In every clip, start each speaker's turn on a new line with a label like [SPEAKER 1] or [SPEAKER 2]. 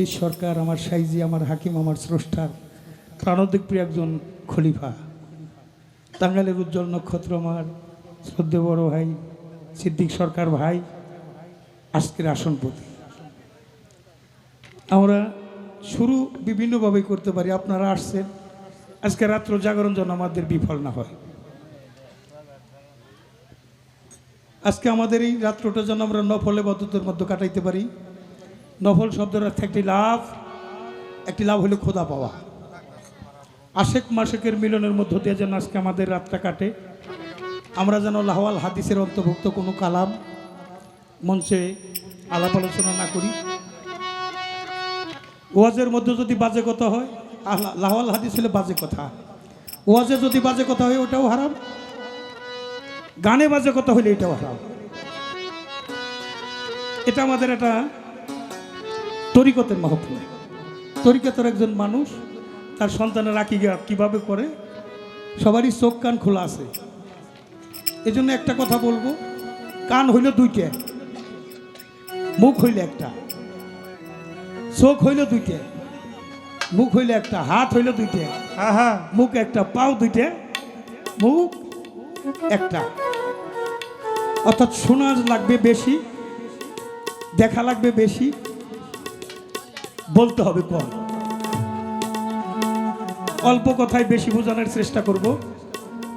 [SPEAKER 1] রশিদ সরকার, আমার সাইজি, আমার হাকিম, আমার স্রষ্টার প্রাণোদিক প্রিয় একজন খলিফা, টাঙ্গাইলের উজ্জ্বল নক্ষত্র, আমার শ্রদ্ধেয় বড় ভাই সিদ্দিক সরকার ভাই, আজকের আসনপতি। আমরা শুরু বিভিন্নভাবে করতে পারি। আপনারা আসছেন, আজকে রাত্র জাগরণ যেন আমাদের বিফল না হয়। আজকে আমাদের এই রাত্রটা যেন আমরা নফল ইবাদতের মধ্যে কাটাইতে পারি। নফল শব্দের অর্থ একটি লাভ হলো খোদা পাওয়া। আশেক মাসেকের মিলনের মধ্য দিয়ে যেন আজকে আমাদের রাতটা কাটে। আমরা যেন লাহওয়াল হাদিসের অন্তর্ভুক্ত কোনো কালাম মঞ্চে আলাপ আলোচনা না করি। ওয়াজের মধ্যে যদি বাজে কথা হয়, লাহওয়াল হাদিস হলে বাজে কথা, ওয়াজে যদি বাজে কথা হয় ওটাও হারাম, গানে বাজে কথা হলে এটাও হারাম। এটা আমাদের একটা তরিকতের মাহফিল। তরিকতের একজন মানুষ তার সন্তানের আকিকা কিভাবে করে, সবারই চোখ কান খোলা আছে। এই জন্য একটা কথা বলবো, কান হইল দুইটা, মুখ হইলে একটা, চোখ হইল দুইটা, মুখ হইলে একটা, হাত হইল দুইটা, মুখ একটা, পাও দুইটা, মুখ একটা। অর্থাৎ শোনা লাগবে বেশি, দেখা লাগবে বেশি, বলতে হবে কম। অল্প কথায় বেশি বোঝানোর চেষ্টা করব,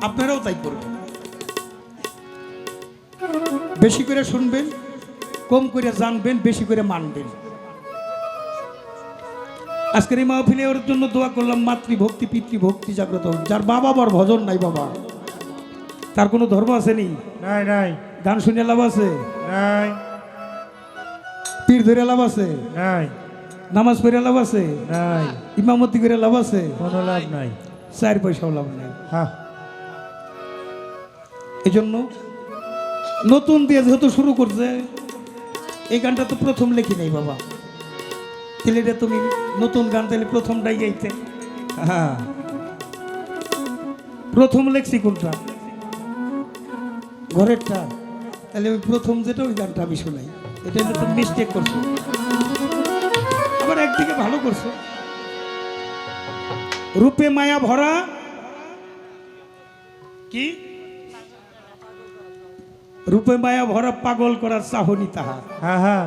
[SPEAKER 1] আপনারাও তাই করবেন। বেশি করে শুনবেন, কম করে জানবেন, বেশি করে মানবেন। আজকের এই মাহফিলে ওর জন্য দোয়া করলাম, মাতৃভক্তি পিতৃভক্তি জাগ্রত হোক। যার বাবা বর ভজন নাই, বাবা তার কোনো ধর্ম আছে নি?
[SPEAKER 2] নাই নাই।
[SPEAKER 1] গান শুনে লাভ আছে?
[SPEAKER 2] নাই।
[SPEAKER 1] পীর ধরে লাভ আছে?
[SPEAKER 2] নাই।
[SPEAKER 1] নামাজ পড়ে লাভ আছে?
[SPEAKER 2] নাই।
[SPEAKER 1] ইমামতি করে লাভ আছে?
[SPEAKER 2] কোনো লাভ নাই,
[SPEAKER 1] 4 পয়সাও লাভ নাই।
[SPEAKER 2] হ্যাঁ।
[SPEAKER 1] এই জন্য নতুন দিয়ে যেহেতু শুরু করছে, এই গানটা তো প্রথম লেখি নাই বাবা। তাহলে এটা তুমি নতুন গান, তাহলে প্রথমটাই গাইতে। হ্যাঁ, প্রথম লেখছি কোনটা? ঘরেরটা। তাহলে ওই প্রথম যেটা, ওই গানটা আমি শোনাই। এটা তো মিস্টেক করছো, আবার একদিকে ভালো করছো। রূপে মায়া ভরা, কি রূপে মায়া ভরা পাগল করার চাহনি তাহার।
[SPEAKER 2] হ্যাঁ হ্যাঁ।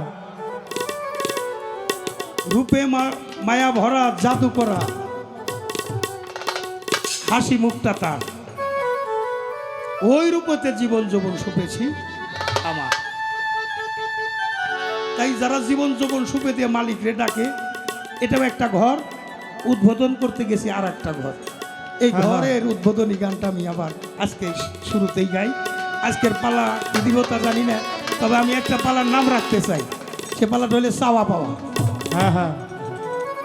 [SPEAKER 1] রূপে মায়া ভরা জাদু করা হাসি মুখটা তার। ওই রূপতে জীবন যৌবন সুপেছি আমার। তাই যারা জীবন যৌবন সুপে দিয়ে মালিক রে ডাকে, এটাও একটা ঘর। উদ্বোধন করতে গেছি আর একটা ঘর। এই ঘরের উদ্বোধনী গানটা আমি আবার আজকে শুরুতেই গাই। আজকের পালা দিব তা জানি না, তবে আমি একটা পালার নাম রাখতে চাই। সে পালাটা হলে চাওয়া পাওয়া।
[SPEAKER 2] হ্যাঁ হ্যাঁ।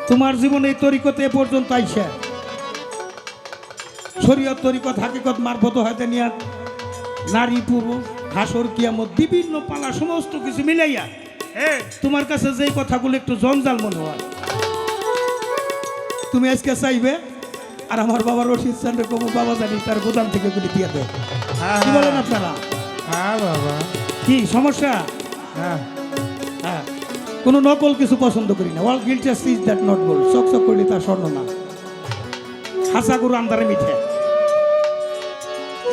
[SPEAKER 1] তোমার জীবনে এই তরিকতে এ পর্যন্ত আইসা, শরীয়ত তরিকত হাকিকত মারফত হয়তো নিয়ে নারী পুরুষ হাসর কিয়ামত বিভিন্ন পালা সমস্ত কিছু মিলাইয়া তোমার কাছে যেই কথাগুলো একটু জঞ্জাল মনে হয়, তুমি আজকে চাইবে আর আমার বাবা রশিদ চান্দ্র কবু বাবা জানি তার গোদাম থেকে গুলি দিয়ে দেয়। কি বলেন আপনারা?
[SPEAKER 2] হ্যাঁ বাবা।
[SPEAKER 1] কি সমস্যা?
[SPEAKER 2] হ্যাঁ
[SPEAKER 1] হ্যাঁ, কোনো নকল কিছু পছন্দ করি না। All gilt is that not gold. চকচক করলে তার স্বর্ণ না। হাসা গরু আন্দারে মিঠে।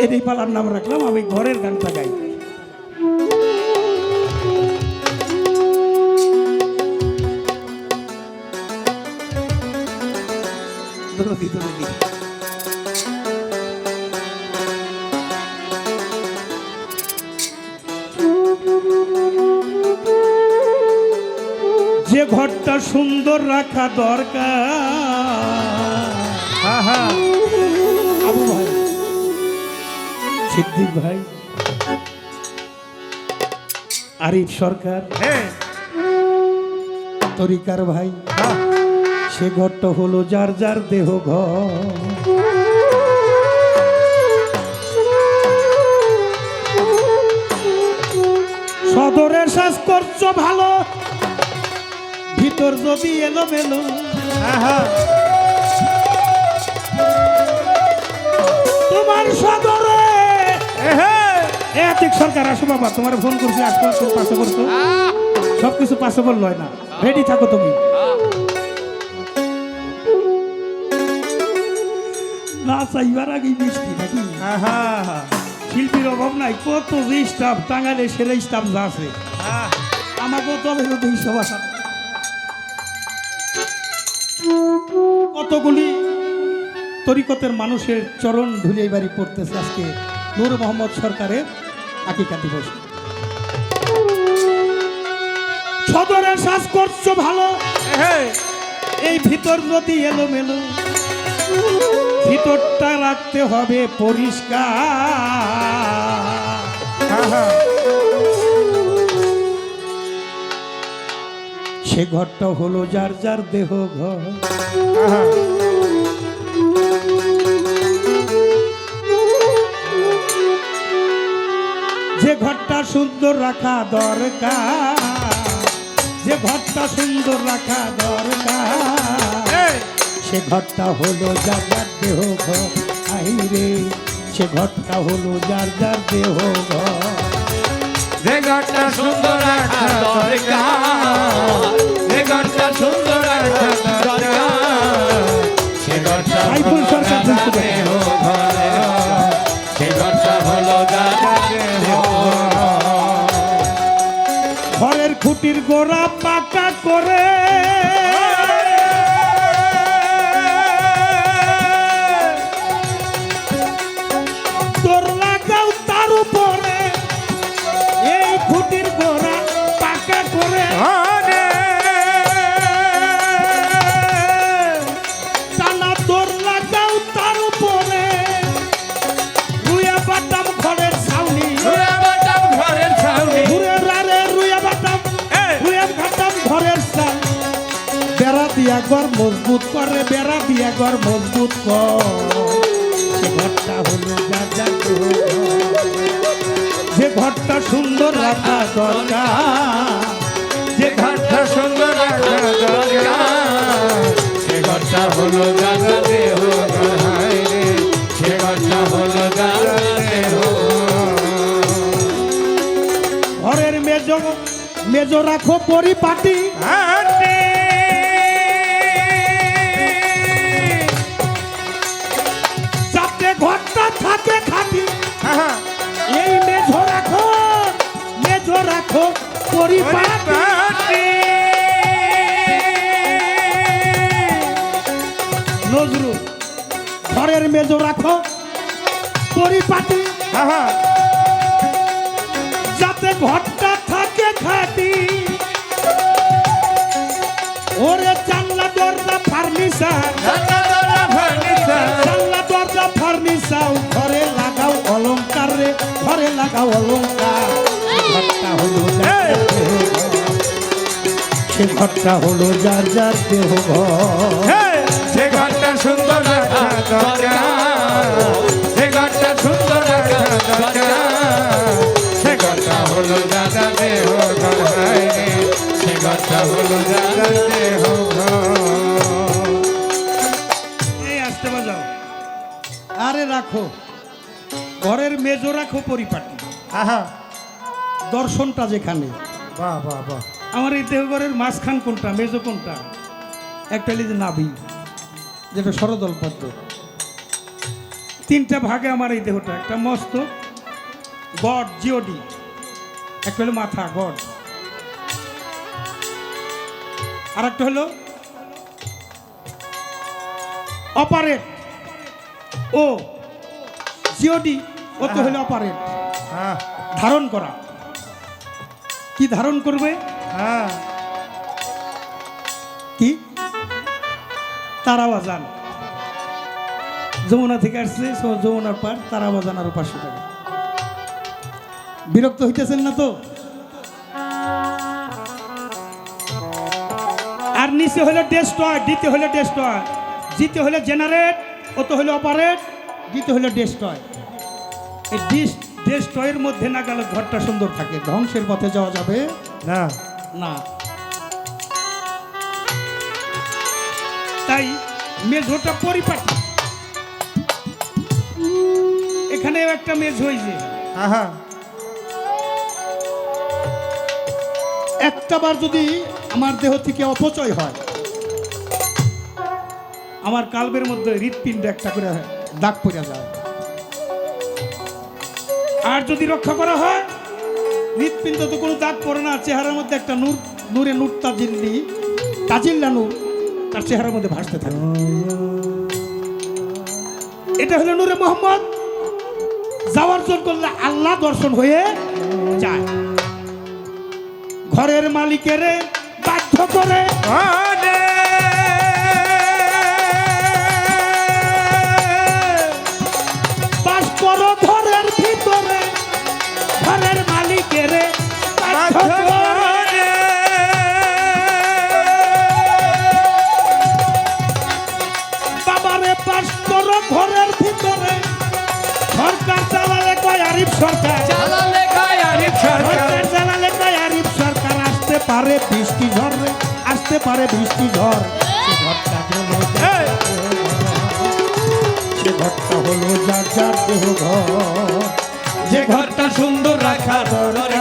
[SPEAKER 1] এটাই পালার নাম রাখলাম। আমি ঘরের গানটা গাই। যে ঘরটা সুন্দর রাখা দরকার।
[SPEAKER 2] হ্যাঁ হ্যাঁ।
[SPEAKER 1] আবু ভাই, সিদ্দিক ভাই, আরিফ সরকার, তরিকার ভাই, সে ঘরটা হলো যার যার দেহ ঘর। সদরের শ্বাস করছো ভালো, ভিতর যদি এলো মেলো। তোমার সদরে এতিক সরকার আসো বাবা, তোমার ফোন করছি, আসবো, তুমি পাশে করছো। সবকিছু পাশে বললো হয় না। রেডি থাকো তুমি। না চাইবার আগেই মিষ্টি নাকি?
[SPEAKER 2] হ্যাঁ হ্যাঁ
[SPEAKER 1] শিল্পীর অভাব নাই, কত যে স্টাফ টাঙ্গালে সেরা স্টাফ যা আছে
[SPEAKER 2] হ্যাঁ
[SPEAKER 1] আমাকেও তবে দুই সভা কতগুলি তরিকতের মানুষের চরণ ধুলিয়ে বাড়ি পড়তেছে আজকে নূর মোহাম্মদ সরকারের আকিকা দিবস। সদরের শ্বাস করছো ভালো, এই ভিতর যদি এলোমেলো, ভিতরটা রাখতে হবে পরিষ্কার। সে ঘরটা হলো যার যার দেহ ঘর, যে ঘরটা সুন্দর রাখা দরকার, যে ঘরটা সুন্দর রাখা দরকার, সে ঘরটা হলো যার যার দেহ ঘর। আইরে সে ঘরটা হলো যার যার দেহ ঘর।
[SPEAKER 2] যে ঘরটা সুন্দর রাখা দরকার, যে ঘরটা সুন্দর রাখা দরকার, সে ঘরটা
[SPEAKER 1] সাইফুল সরকার জিতবে।
[SPEAKER 2] সে ঘরটা হলো যার দেহ ঘর।
[SPEAKER 1] ঘরের খুঁটির গোড়া পাকা করে, তোর লাগাও তার উপরে, এই খুঁটির গোড়া পাকা করে টানা তোর লাগাও তার উপরে, রুইয়া বাটাম ঘরের ছাউনি,
[SPEAKER 2] ঘরের ছাউনি
[SPEAKER 1] ঘুরে রারে রুইয়া বাটাম, রুইয়া বাটাম ঘরের ছাল, বেড়া দিয়া ঘর মজবুত করে, বেড়া দিয়া ঘর মজবুত কর। সে ঘরটা হলো যার যার দেহ ঘর। যে ঘরটা সুন্দর রাখা দরকার, যে
[SPEAKER 2] ঘরটা সুন্দর রাখা দরকার, সে ঘরটা হলো যার যার দেহ ঘর। সে ঘরটা হলো যার যার দেহ
[SPEAKER 1] ঘরের মেজ রাখো পরিপাটি, যাতে ঘরটা থাকে খাটি। এই মেজ রাখো পরিপাটি। নজরুল ঘরের মেজ রাখো পরিপাটি, যাতে ঘরটা থাকে খাটি। ওরে জানলা দরজা ফার্নিচার, জানলা দরজা ফার্নিচার, ঘরে লাগাও অলংকার রে, ঘরে লাগাও অলংকার। সে ঘরটা হলো যার যার দেহ ঘর।
[SPEAKER 2] সে ঘরটা সুন্দর রাখা দরকার, সে ঘরটা সুন্দর রাখা দরকার, সে ঘরটা হলো যার যার দেহ ঘর। সে ঘরটা হলো যার যার দেহ ঘর।
[SPEAKER 1] এই আসতে বাজাও, আরে রাখো ঘরের মেজ রাখো পরিপাটি। দর্শনটা যেখানে,
[SPEAKER 2] বাহ বাহ বাহ,
[SPEAKER 1] আমার এই দেহঘরের মাঝখান কোনটা, মেজো কোনটা? একটা হলো যে নাভি, যেটা সরদল পদ্ম। তিনটা ভাগে আমার এই দেহটা, একটা মস্তক গড জিওডি, একটা হলো মাথা গড, আর একটা হলো অপারেট ও জিওডি, ও তো হলো অপারেট, ধারণ করা। কি ধারণ করবে? কি? তারাবাজান। যমুনা থেকে আসছে, যমুনার পার তারাবাজান, আরো 500 টাকা। বিরক্ত হইতেছেন না তো? আর নিচে হলো ডেস্ট্রয়, দিতে হলো ডেস্ট্রয়, জিতে হলো জেনারেট, ও তো হলো অপারেট, দিতে হলো ডেস্ট্রয়। এই ডেস্ট্রয়ের মধ্যে না গেলে ঘরটা সুন্দর থাকে, ধ্বংসের পথে যাওয়া যাবে
[SPEAKER 2] না
[SPEAKER 1] না। তাই মেঝোটা পরিপাটি। এখানেও একটা মেঝ হয়েছে, একটা বার যদি আমার দেহ থেকে অপচয় হয়, আমার কালবের মধ্যে হৃৎপিণ্ড একটা করে দাগ পড়ে যায়। আর যদি রক্ষা করা হয়, হৃৎপিণ্ড তো কোনো দাগ পড়ে না, চেহারার মধ্যে একটা নূর, নূরে নূর তাজিল্লা নূর তার চেহারার মধ্যে ভাসতে থাকে। এটা হলো নূরে মোহাম্মদ। যাওয়ার জন্য করলে আল্লাহ দর্শন হয়ে যায়। ঘরের মালিকের বাধ্য করে বাস করো ঘরের ভিতরে, ঘরের মালিকের বাধ্য করে বাবারে বাস করো ঘরের ভিতরে। সরকার চালালে কয় আরিফ সরকার,
[SPEAKER 2] চালালে কয় আরিফ সরকার,
[SPEAKER 1] সরকার চালালে কয় আরিফ সরকার। আসতে পারে বৃষ্টি ঝড় রে, আসতে পারে বৃষ্টি ঝড়। সে ঘরটা হলো সে ঘরটা হলো যার যার দেহ ঘর। যে ঘরটা সুন্দর রাখা দরকার,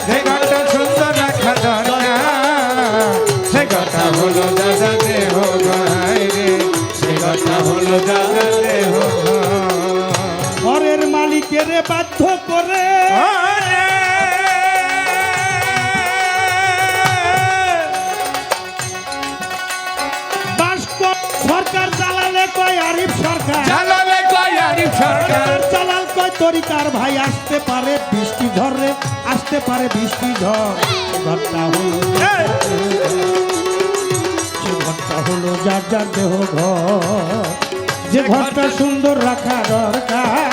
[SPEAKER 2] যে ঘরটা সুন্দর রাখা দরকার, সে ঘরটা হলো দাদা দেহ ঘর রে, সে ঘরটা হলো দাদা দেহ ঘর।
[SPEAKER 1] ঘরের মালিকের বাধ্য করে বাস কর। সরকার চালালে কয় আরিফ সরকার,
[SPEAKER 2] চালালে কয় আরিফ সরকার,
[SPEAKER 1] সরকার চালাল কয় তরিকার ভাই। আসতে পারে বৃষ্টি ঝড় রে, আসতে পারে বৃষ্টি ঝড়। সে ঘরটা হলো সে ঘরটা হলো যার যার দেহ ঘর। যে ঘরটা সুন্দর রাখা দরকার,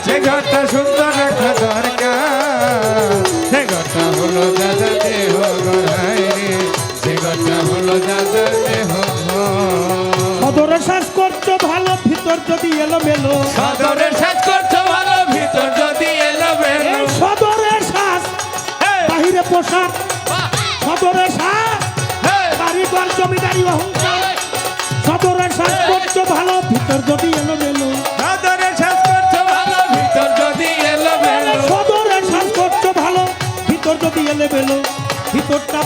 [SPEAKER 2] সে ঘরটা সুন্দর রাখা দরকার, সে ঘরটা হলো দাদা দেহ ঘর রে, সে ঘরটা হলো দাদা দেহ ঘর।
[SPEAKER 1] সদরে শ্বাস করছো ভালো, ভিতর যদি এলো মেলো।
[SPEAKER 2] সদরে শ্বাস করছো ভালো, ভিতর যদি এলো বেলো।
[SPEAKER 1] এই সদরে শ্বাস, বাহিরে পোশাক। সদরে শ্বাস, বাড়িঘর জমিদারি অহংকার। সদরে শ্বাস করছো ভালো, ভিতর যদি এলো মেলো।
[SPEAKER 2] সদরে শ্বাস করছো ভালো, ভিতর যদি এলো বেলো।
[SPEAKER 1] সদরে শ্বাস করছো ভালো, ভিতর যদি এলো মেলো। ভিতরটা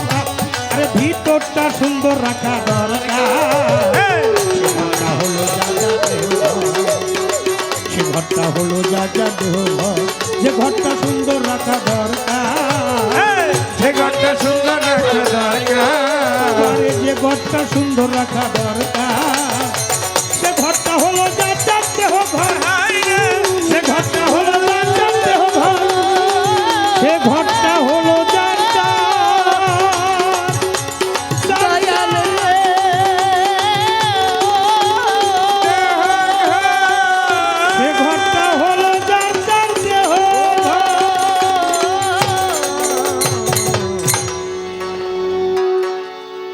[SPEAKER 1] আরে ভিতরটা সুন্দর রাখা দরকার। সে ঘরটা হলো যা যা দেহ ঘর। যে ঘরটা সুন্দর রাখা দরকার,
[SPEAKER 2] সে ঘরটা সুন্দর রাখা দরকার,
[SPEAKER 1] ঘরে যে ঘরটা সুন্দর রাখা দরকার। সে ঘরটা হলো যা যা দেহ ঘর।